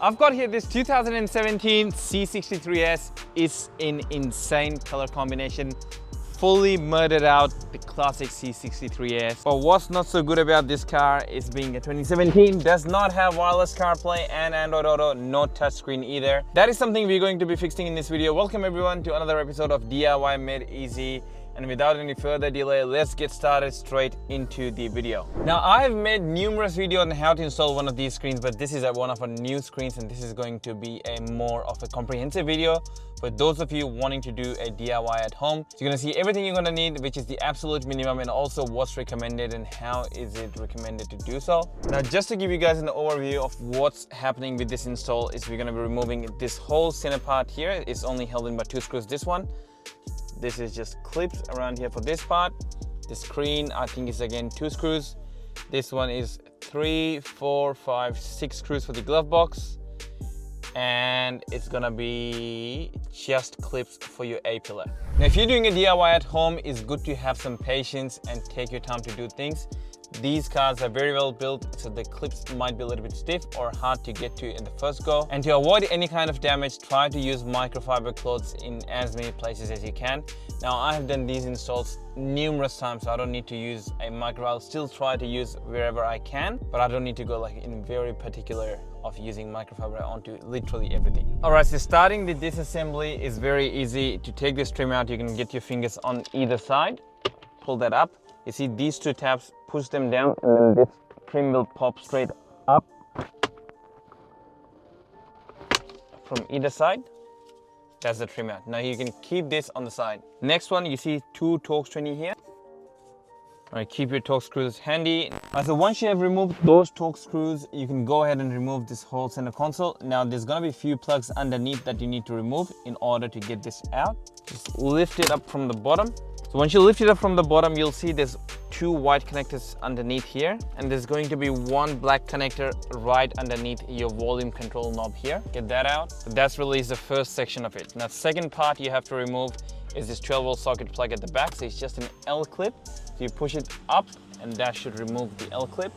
I've got here this 2017 C63S. Is in insane color combination. Fully murdered out the classic C63S. But what's not so good about this car is being a 2017, does not have wireless CarPlay and Android Auto, no touchscreen either. That is something we're going to be fixing in this video. Welcome everyone to another episode of DIY Made Easy. And without any further delay, let's get started straight into the video. Now, I've made numerous videos on how to install one of these screens, but this is one of our new screens, and this is going to be a more of a comprehensive video for those of you wanting to do a DIY at home. So you're gonna see everything you're gonna need, which is the absolute minimum, and also what's recommended and how is it recommended to do so. Now, just to give you guys an overview of what's happening with this install is we're gonna be removing this whole center part here. It's only held in by 2 screws, this one. This is just clips around here for this part. The screen, I think, is again 2 screws. This one is 3, 4, 5, 6 screws for the glove box. And it's gonna be just clips for your A-pillar. Now, if you're doing a DIY at home, it's good to have some patience and take your time to do things. These cars are very well built, so the clips might be a little bit stiff or hard to get to in the first go. And to avoid any kind of damage, try to use microfiber cloths in as many places as you can. Now, I have done these installs numerous times, so I don't need to use a micro. I'll still try to use wherever I can, but I don't need to go like in very particular of using microfiber onto literally everything. All right, so starting the disassembly is very easy. To take this trim out, you can get your fingers on either side, pull that up. You see these 2 tabs, push them down, and then this trim will pop straight up from either side. That's the trim out. Now you can keep this on the side. Next one, you see 2 Torx 20 here. All right, keep your Torx screws handy. All right, so once you have removed those Torx screws, you can go ahead and remove this whole center console. Now there's gonna be a few plugs underneath that you need to remove in order to get this out. Just lift it up from the bottom. So once you lift it up from the bottom, you'll see there's 2 white connectors underneath here, and there's going to be 1 black connector right underneath your volume control knob here. Get that out. So that's really the first section of it. Now, second part you have to remove is this 12-volt socket plug at the back. So it's just an L clip. So you push it up, and that should remove the L clip.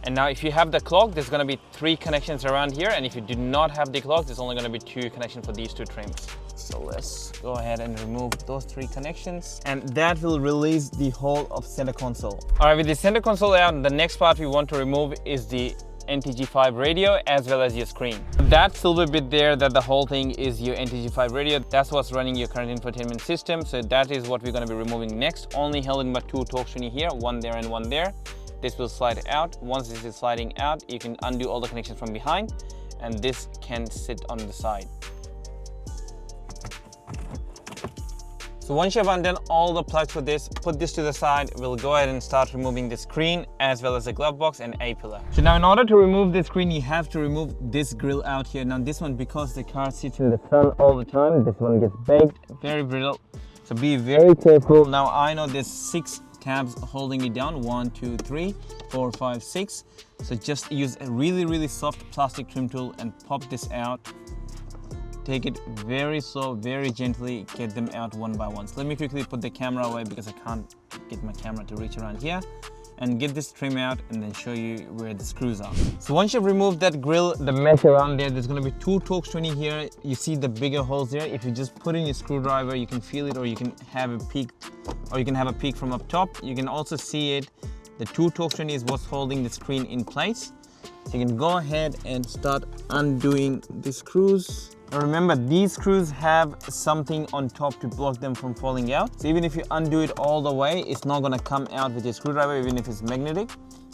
And now if you have the clock, there's going to be 3 connections around here, and if you do not have the clock, there's only going to be 2 connections for these 2 trims. So let's go ahead and remove those 3 connections, and that will release the whole of center console. All right, with the center console out, the next part we want to remove is the NTG5 radio as well as your screen. That silver bit there, that the whole thing is your NTG5 radio. That's what's running your current infotainment system. So that is what we're going to be removing next. Only held in by 2 Torx 20 here, 1 there and 1 there. This will slide out. Once this is sliding out, you can undo all the connections from behind, and this can sit on the side. So once you have undone all the plugs for this, put this to the side. We'll go ahead and start removing the screen as well as the glove box and A-pillar. So now in order to remove the screen, you have to remove this grill out here. Now this one, because the car sits in the sun all the time, this one gets baked, very brittle. So be very careful. Now I know there's 6 tabs holding it down, 1, 2, 3, 4, 5, 6. So just use a really soft plastic trim tool and pop this out. Take it very slow, very gently, get them out one by one. So let me quickly put the camera away because I can't get my camera to reach around here, and get this trim out and then show you where the screws are. So once you've removed that grill, the mesh around there's gonna be 2 Torx 20 here. You see the bigger holes there. If you just put in your screwdriver, you can feel it, or you can have a peek, from up top. You can also see it. The 2 Torx 20 is what's holding the screen in place. So you can go ahead and start undoing the screws. Now remember, these screws have something on top to block them from falling out. So even if you undo it all the way, it's not gonna come out with your screwdriver, even if it's magnetic.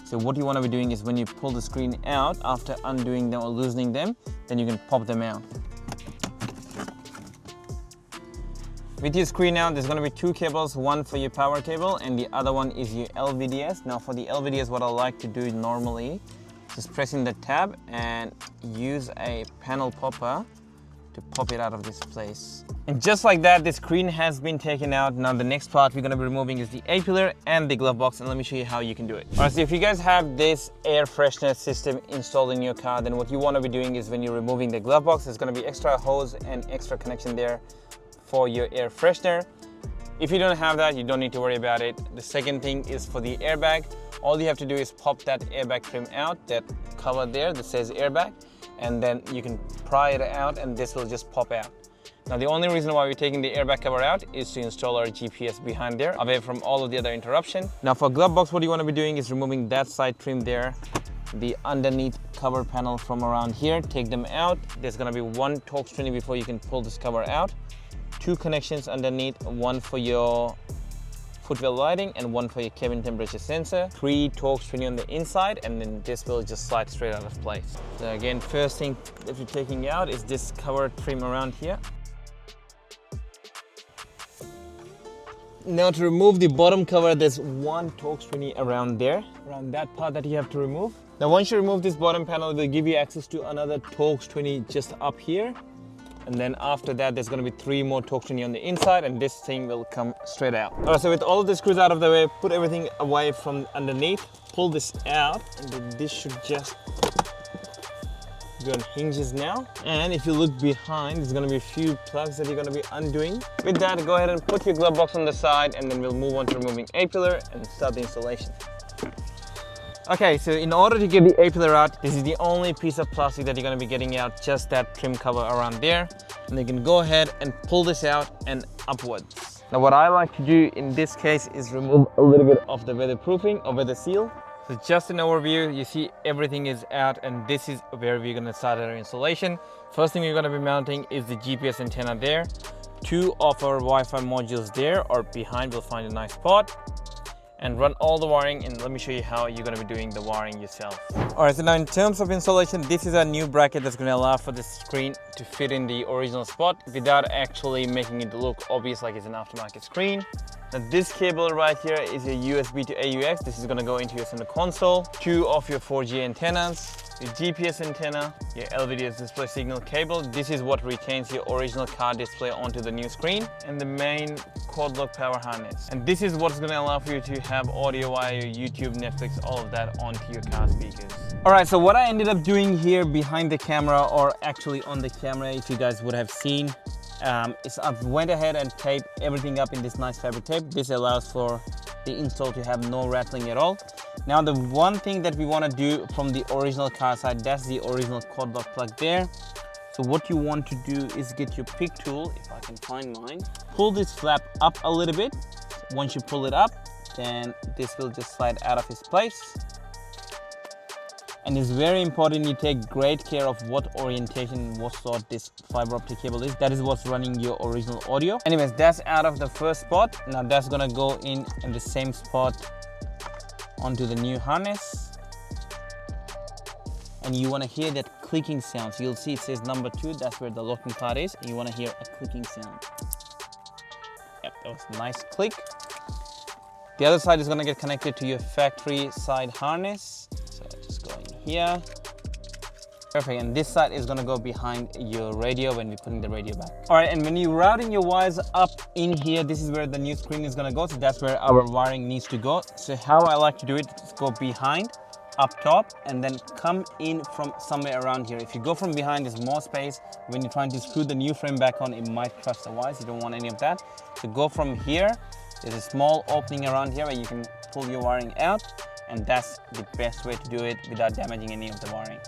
So what you wanna be doing is when you pull the screen out, after undoing them or loosening them, then you can pop them out. With your screen out, there's gonna be 2 cables, one for your power cable and the other one is your LVDS. Now for the LVDS, what I like to do normally, just press in the tab and use a panel popper to pop it out of this place. And just like that, the screen has been taken out. Now the next part we're going to be removing is the A-pillar and the glove box, and let me show you how you can do it. Alright, so if you guys have this air freshener system installed in your car, then what you want to be doing is when you're removing the glove box, there's going to be extra hose and extra connection there for your air freshener. If you don't have that, you don't need to worry about it. The second thing is for the airbag. All you have to do is pop that airbag trim out that cover there that says airbag, and then you can pry it out and this will just pop out. Now the only reason why we're taking the airbag cover out is to install our GPS behind there, away from all of the other interruption. Now for glove box, what you want to be doing is removing that side trim there, the underneath cover panel from around here, take them out. There's going to be one Torx 20 before you can pull this cover out. 2 connections underneath, one for your footwell lighting and one for your cabin temperature sensor. 3 Torx 20 on the inside, and then this will just slide straight out of place. So again, first thing that you're taking out is this cover trim around here. Now to remove the bottom cover, there's one Torx 20 around there, around that part that you have to remove. Now once you remove this bottom panel, it will give you access to another Torx 20 just up here. And then after that, there's going to be 3 more Torx 20 on the inside, and this thing will come straight out. All right, so with all of the screws out of the way, put everything away from underneath, pull this out, and then this should just go on hinges now. And if you look behind, there's going to be a few plugs that you're going to be undoing. With that, go ahead and put your glove box on the side, and then we'll move on to removing A-pillar and start the installation. Okay, so in order to get the A-pillar out, this is the only piece of plastic that you're going to be getting out, just that trim cover around there. And you can go ahead and pull this out and upwards. Now what I like to do in this case is remove a little bit of the weatherproofing or weather seal. So just an overview, you see everything is out, and this is where we're going to start our installation. First thing we're going to be mounting is the GPS antenna there. 2 of our Wi-Fi modules there, or behind, we'll find a nice spot. And run all the wiring, and let me show you how you're going to be doing the wiring yourself. All right, so now in terms of installation, this is a new bracket that's going to allow for the screen to fit in the original spot without actually making it look obvious like it's an aftermarket screen. Now this cable right here is a USB to AUX. This is going to go into your center console. 2 of your 4G antennas, your GPS antenna, your LVDS display signal cable. This is what retains your original car display onto the new screen, and the main quad lock power harness. And this is what's going to allow for you to have audio via your YouTube, Netflix, all of that onto your car speakers. All right, so what I ended up doing here behind the camera, or actually on the camera, if you guys would have seen, is I went ahead and taped everything up in this nice fabric tape. This allows for the install to have no rattling at all. Now the one thing that we want to do from the original car side, that's the original quad lock plug there. So what you want to do is get your pick tool, if I can find mine, pull this flap up a little bit. Once you pull it up, then this will just slide out of its place. And it's very important you take great care of what orientation, what sort this fiber optic cable is. That is what's running your original audio. Anyways, that's out of the first spot. Now that's gonna go in the same spot onto the new harness. And you wanna hear that clicking sound. So you'll see it says number 2, that's where the locking part is. And you wanna hear a clicking sound. Yep, that was a nice click. The other side is gonna get connected to your factory side harness. So just go in here. Perfect, and this side is gonna go behind your radio when we're putting the radio back. All right, and when you're routing your wires up in here, this is where the new screen is gonna go. So that's where our wiring needs to go. So how I like to do it is go behind, up top, and then come in from somewhere around here. If you go from behind, there's more space. When you're trying to screw the new frame back on, it might crush the wires. You don't want any of that. So go from here. There's a small opening around here where you can pull your wiring out, and that's the best way to do it without damaging any of the wiring.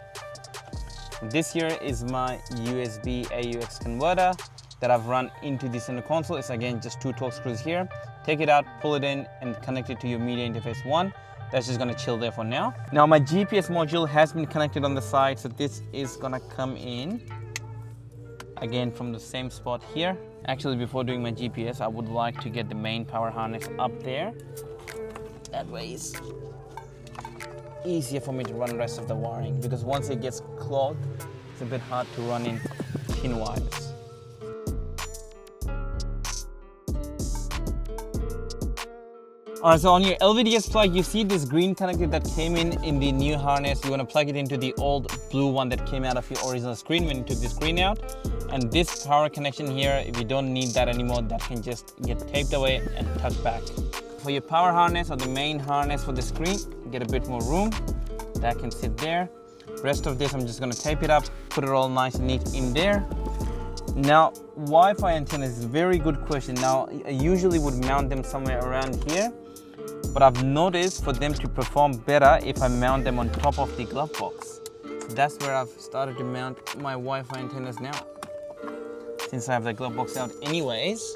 This here is my USB AUX converter that I've run into the center console. It's again just 2 Torx screws here. Take it out, pull it in, and connect it to your media interface 1. That's just gonna chill there for now. Now my GPS module has been connected on the side, so this is gonna come in again from the same spot here. Actually, before doing my GPS, I would like to get the main power harness up there. That way it's easier for me to run the rest of the wiring, because once it gets clogged, it's a bit hard to run in thin wires. Alright, so on your LVDS plug, you see this green connector that came in the new harness. You want to plug it into the old blue one that came out of your original screen when you took the screen out. And this power connection here, if you don't need that anymore, that can just get taped away and tucked back. For your power harness or the main harness for the screen, get a bit more room. That can sit there. Rest of this, I'm just going to tape it up, put it all nice and neat in there. Now, Wi-Fi antennas is a very good question. Now, I usually would mount them somewhere around here, but I've noticed for them to perform better if I mount them on top of the glove box. that's where I've started to mount my Wi-Fi antennas now, since I have the glove box out anyways.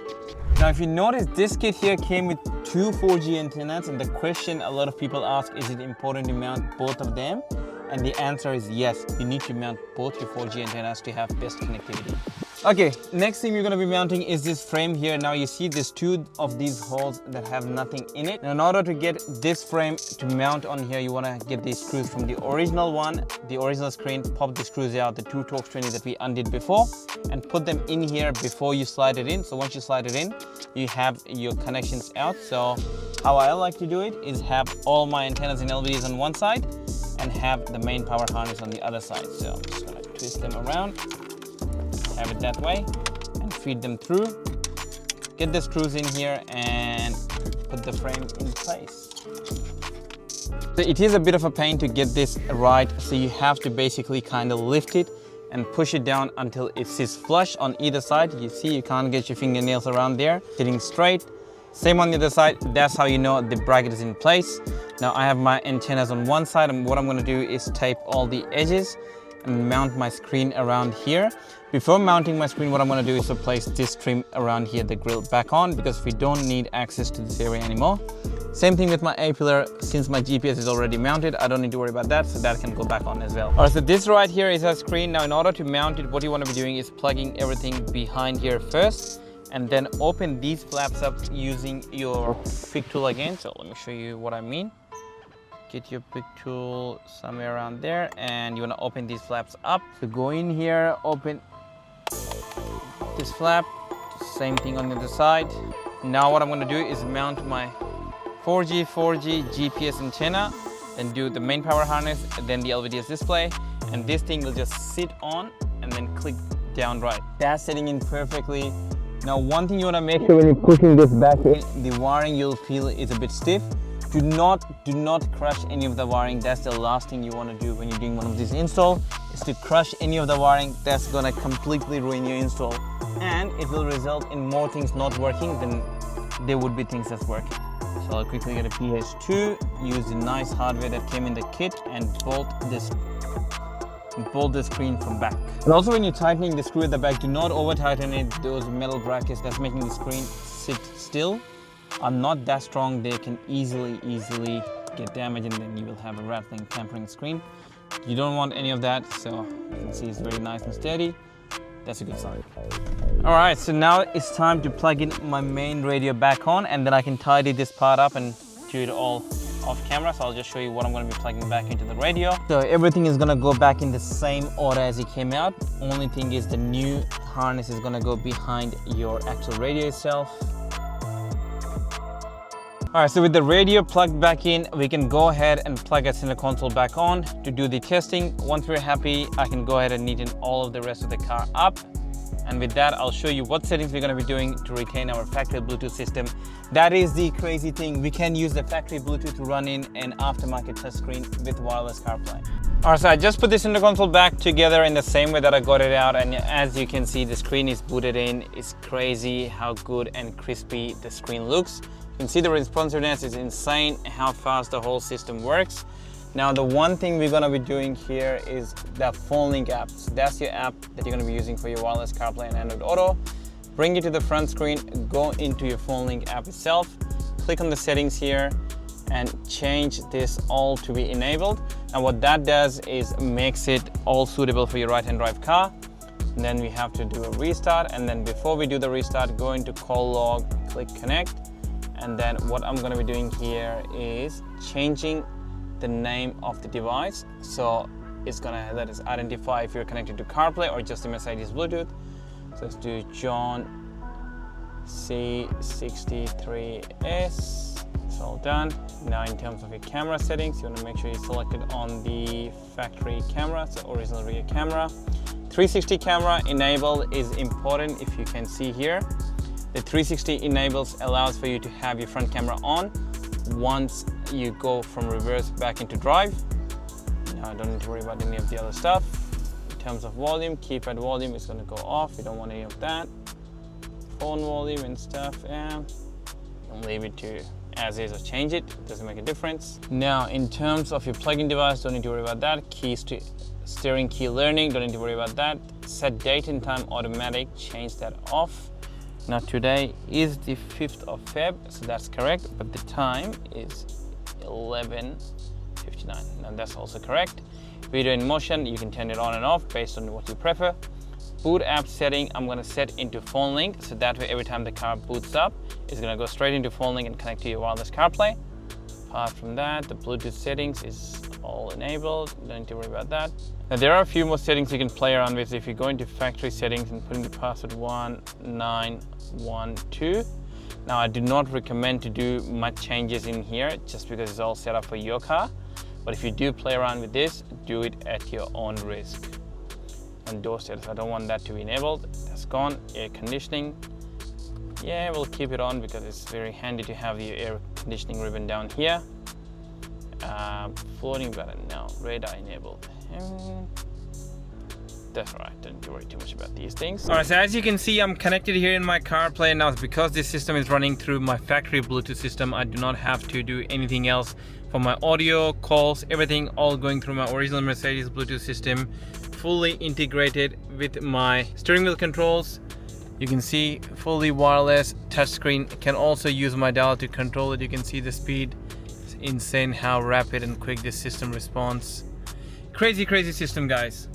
Now if you notice, this kit here came with two 4G antennas, and the question a lot of people ask, is it important to mount both of them? And the answer is yes, you need to mount both your 4G antennas to have best connectivity. Okay, next thing we're going to be mounting is this frame here. Now you see there's two of these holes that have nothing in it. Now in order to get this frame to mount on here, you want to get these screws from the original one, the original screen, pop the screws out, the two Torx 20 that we undid before, and put them in here before you slide it in. So once you slide it in, you have your connections out. So how I like to do it is have all my antennas and LVDs on one side and have the main power harness on the other side. So I'm just going to twist them around, have it that way, and feed them through. Get the screws in here and put the frame in place. So it is a bit of a pain to get this right, so you have to basically kind of lift it and push it down until it sits flush on either side. You see, you can't get your fingernails around there, sitting straight. Same on the other side. That's how you know the bracket is in place. Now I have my antennas on one side, and what I'm going to do is tape all the edges and mount my screen around here. Before mounting my screen, what I'm going to do is to place this trim around here, the grill back on, because we don't need access to this area anymore. Same thing with my A-pillar. Since my GPS is already mounted, I don't need to worry about that, so that can go back on as well. Alright, so this right here is our screen. Now in order to mount it, what you want to be doing is plugging everything behind here first, and then open these flaps up using your pick tool again. So let me show you what I mean. Get your pick tool somewhere around there, and you want to open these flaps up. So go in here, open this flap, same thing on the other side. Now what I'm going to do is mount my 4G GPS antenna, then do the main power harness, and then the LVDS display, and this thing will just sit on and then click down right. That's sitting in perfectly. Now one thing you want to make sure when you're pushing this back in, the wiring you'll feel is a bit stiff. Do not crush any of the wiring. That's the last thing you want to do when you're doing one of these install, is to crush any of the wiring. That's gonna completely ruin your install, and it will result in more things not working than there would be things that's working. So I'll quickly get a PH2, use the nice hardware that came in the kit, and bolt the screen from back. And also when you're tightening the screw at the back, do not over tighten it. Those metal brackets that's making the screen sit still are not that strong. They can easily get damaged, and then you will have a rattling, tampering screen. You don't want any of that, so you can see it's very nice and steady. That's a good sign. All right, so now it's time to plug in my main radio back on, and then I can tidy this part up and do it all off camera. So I'll just show you what I'm going to be plugging back into the radio. So everything is going to go back in the same order as it came out. Only thing is the new harness is going to go behind your actual radio itself. All right, so with the radio plugged back in, we can go ahead and plug our center console back on to do the testing. Once we're happy, I can go ahead and neaten all of the rest of the car up. And with that, I'll show you what settings we're going to be doing to retain our factory Bluetooth system. That is the crazy thing. We can use the factory Bluetooth to run in an aftermarket touchscreen with wireless CarPlay. All right, so I just put this center console back together in the same way that I got it out. And as you can see, the screen is booted in. It's crazy how good and crispy the screen looks. You can see the responsiveness is insane, how fast the whole system works. Now the one thing we're going to be doing here is the phone link app. So that's your app that you're going to be using for your wireless CarPlay and Android Auto. Bring it to the front screen, go into your phone link app itself, click on the settings here, and change this all to be enabled. And what that does is makes it all suitable for your right-hand drive car. And then we have to do a restart, and then before we do the restart, go into call log, click connect. And then what I'm going to be doing here is changing the name of the device. So it's going to let us identify if you're connected to CarPlay or just the Mercedes Bluetooth. So let's do John C63S. It's all done. Now in terms of your camera settings, you want to make sure you select it on the factory camera, so original rear camera. 360 camera enabled is important. If you can see here, the 360 allows for you to have your front camera on once you go from reverse back into drive. Now I don't need to worry about any of the other stuff. In terms of volume, keypad volume is going to go off. You don't want any of that. Phone volume and stuff, yeah. Don't leave it to as is or change it. It doesn't make a difference. Now in terms of your plug-in device, don't need to worry about that. Keys to Steering key learning, don't need to worry about that. Set date and time automatic, change that off. Now today is the 5th of Feb, so that's correct, but the time is 11:59. Now that's also correct. Video in motion, you can turn it on and off based on what you prefer. Boot app setting, I'm gonna set into phone link, so that way every time the car boots up, it's gonna go straight into phone link and connect to your wireless CarPlay. Apart from that, the Bluetooth settings is all enabled, don't need to worry about that. Now there are a few more settings you can play around with. If you go into factory settings and put in the password 1912. Now I do not recommend to do much changes in here just because it's all set up for your car. But if you do play around with this, do it at your own risk. And door status, I don't want that to be enabled. That's gone. Air conditioning, yeah, we'll keep it on because it's very handy to have the air conditioning ribbon down here. Floating button, no. Radar enabled. That's all right, don't worry too much about these things. All right, so as you can see, I'm connected here in my CarPlay now. Because this system is running through my factory Bluetooth system, I do not have to do anything else for my audio, calls, everything all going through my original Mercedes Bluetooth system, fully integrated with my steering wheel controls. You can see fully wireless touchscreen. Can also use my dial to control it. You can see the speed. It's insane how rapid and quick this system responds. Crazy system, guys.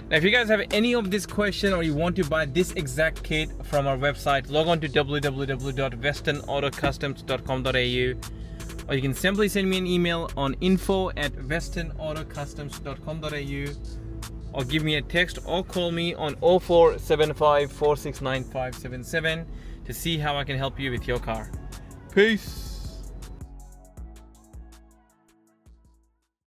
Now, if you guys have any of this question or you want to buy this exact kit from our website, log on to www.westernautocustoms.com.au, or you can simply send me an email on info@westernautocustoms.com.au, or give me a text or call me on 0475 469577 to see how I can help you with your car. Peace.